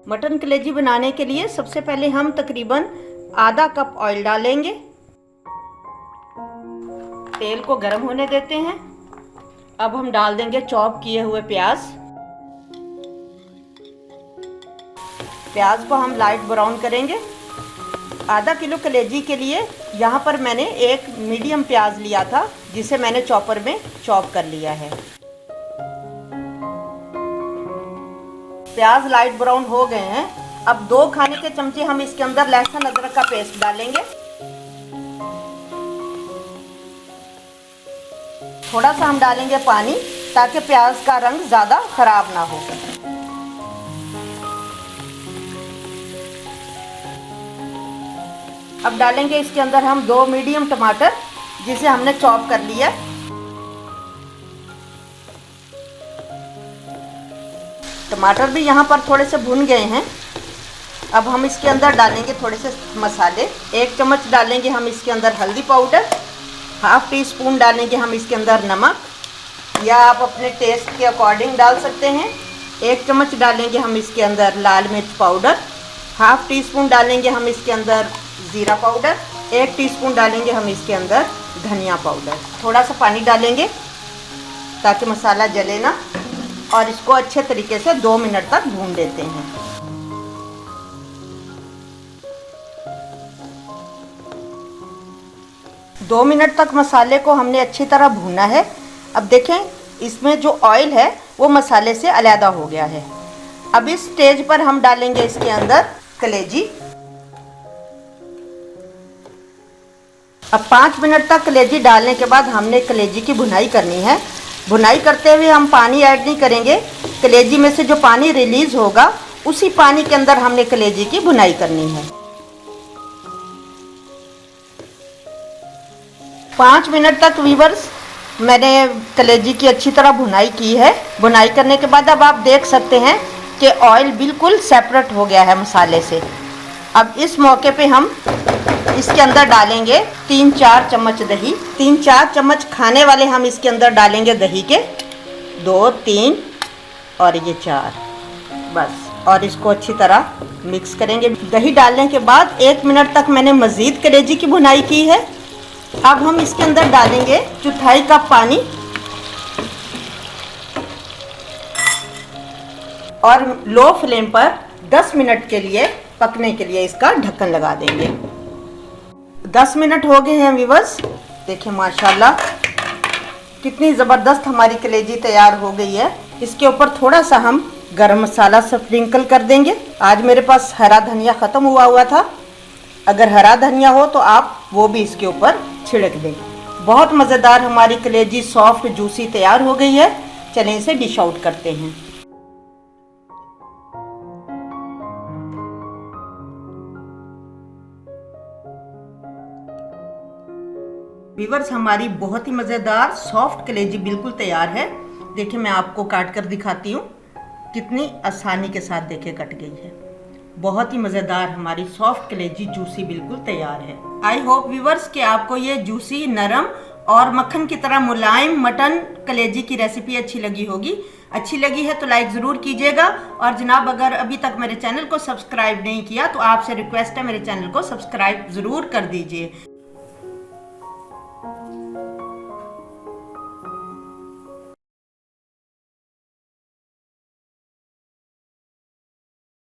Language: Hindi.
मटन कलेजी बनाने के लिए सबसे पहले हम तकरीबन आधा कप ऑयल डालेंगे। तेल को गर्म होने देते हैं। अब हम डाल देंगे चॉप किए हुए प्याज। प्याज को हम लाइट ब्राउन करेंगे। आधा किलो कलेजी के लिए यहाँ पर मैंने एक मीडियम प्याज लिया था, जिसे मैंने चॉपर में चॉप कर लिया है। प्याज लाइट ब्राउन हो गए हैं। अब 2 खाने के चमचे हम इसके अंदर लहसुन अदरक का पेस्ट डालेंगे। थोड़ा सा हम डालेंगे पानी, ताकि प्याज का रंग ज़्यादा खराब ना हो। अब डालेंगे इसके अंदर हम 2 मीडियम टमाटर, जिसे हमने चॉप कर लिया। टमाटर भी यहाँ पर थोड़े से भुन गए हैं। अब हम इसके अंदर डालेंगे थोड़े से मसाले। 1 चम्मच डालेंगे हम इसके अंदर हल्दी पाउडर, हाफ टी स्पून डालेंगे हम इसके अंदर नमक, या आप अपने टेस्ट के अकॉर्डिंग डाल सकते हैं। 1 चम्मच डालेंगे हम इसके अंदर लाल मिर्च पाउडर, हाफ टी स्पून डालेंगे हम इसके अंदर ज़ीरा पाउडर, 1 टीस्पून डालेंगे हम इसके अंदर धनिया पाउडर। थोड़ा सा पानी डालेंगे ताकि मसाला जले ना, और इसको अच्छे तरीके से 2 मिनट तक भून देते हैं। दो मिनट तक मसाले को हमने अच्छी तरह भूना है। अब देखें, इसमें जो ऑयल है वो मसाले से अलग हो गया है। अब इस स्टेज पर हम डालेंगे इसके अंदर कलेजी। अब 5 मिनट तक कलेजी डालने के बाद हमने कलेजी की भुनाई करनी है। भुनाई करते हुए हम पानी ऐड नहीं करेंगे। कलेजी में से जो पानी रिलीज होगा, उसी पानी के अंदर हमने कलेजी की भुनाई करनी है। 5 मिनट तक व्यूअर्स मैंने कलेजी की अच्छी तरह भुनाई की है। भुनाई करने के बाद अब आप देख सकते हैं कि ऑयल बिल्कुल सेपरेट हो गया है मसाले से। अब इस मौके पे हम इसके अंदर डालेंगे 3-4 चम्मच दही। 3-4 चम्मच खाने वाले हम इसके अंदर डालेंगे दही के। 2, 3 और ये 4 बस। और इसको अच्छी तरह मिक्स करेंगे। दही डालने के बाद 1 मिनट तक मैंने मज़ीद कलेजी की भुनाई की है। अब हम इसके अंदर डालेंगे 1/4 कप पानी और लो फ्लेम पर 10 मिनट के लिए पकने के लिए इसका ढक्कन लगा देंगे। 10 मिनट हो गए हैं व्यूअर्स। देखें माशाल्लाह कितनी ज़बरदस्त हमारी कलेजी तैयार हो गई है। इसके ऊपर थोड़ा सा हम गरम मसाला स्प्रिंकल कर देंगे। आज मेरे पास हरा धनिया ख़त्म हुआ था। अगर हरा धनिया हो तो आप वो भी इसके ऊपर छिड़क दें। बहुत मज़ेदार हमारी कलेजी सॉफ्ट जूसी तैयार हो गई है। चलें इसे डिश आउट करते हैं। व्यूअर्स, हमारी बहुत ही मज़ेदार सॉफ्ट कलेजी बिल्कुल तैयार है। देखिए, मैं आपको काट कर दिखाती हूँ, कितनी आसानी के साथ देखिए कट गई है। बहुत ही मज़ेदार हमारी सॉफ्ट कलेजी जूसी बिल्कुल तैयार है। आई होप व्यूअर्स कि आपको ये जूसी, नरम और मक्खन की तरह मुलायम मटन कलेजी की रेसिपी अच्छी लगी होगी। अच्छी लगी है तो लाइक ज़रूर कीजिएगा। और जनाब, अगर अभी तक मेरे चैनल को सब्सक्राइब नहीं किया तो आपसे रिक्वेस्ट है, मेरे चैनल को सब्सक्राइब ज़रूर कर दीजिए।